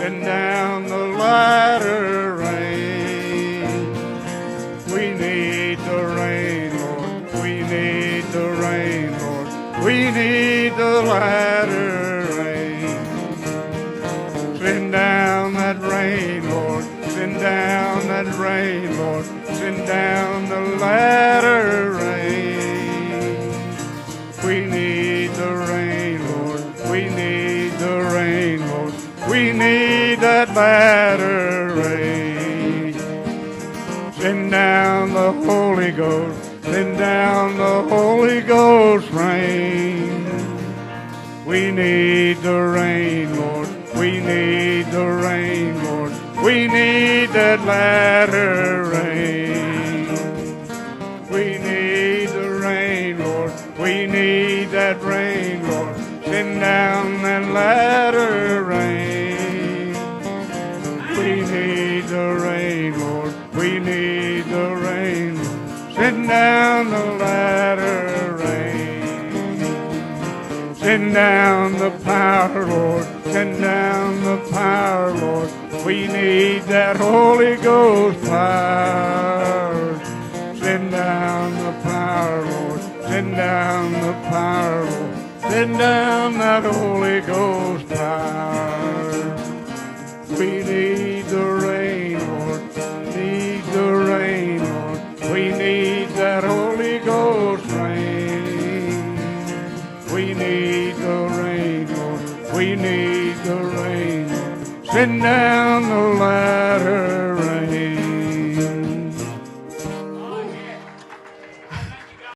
Send down the latter rain. We need the rain, Lord. We need the rain, Lord. We need the latter rain. Send down that rain, Lord. Send down that rain, Lord. Send down the latter rain. We need the rain, Lord. We need the rain, Lord. We need that latter rain. Send down the Holy Ghost. Send down the Holy Ghost rain. We need the rain, Lord. We need the rain, Lord. We need that latter rain. We need the rain, Lord. We need that rain, Lord. Send down that latter rain. We need the rain, Lord. We need the rain, Lord. Send down the latter rain. Send down the power, Lord. Send down the power, Lord. We need that Holy Ghost power. Send down the power, Lord. Send down the power, Lord. Send down that Holy Ghost power. We need the rain, Lord. Need the rain, Lord. We need that Holy Ghost rain. We need the rain, Lord. We need the rain, Lord. Send down the latter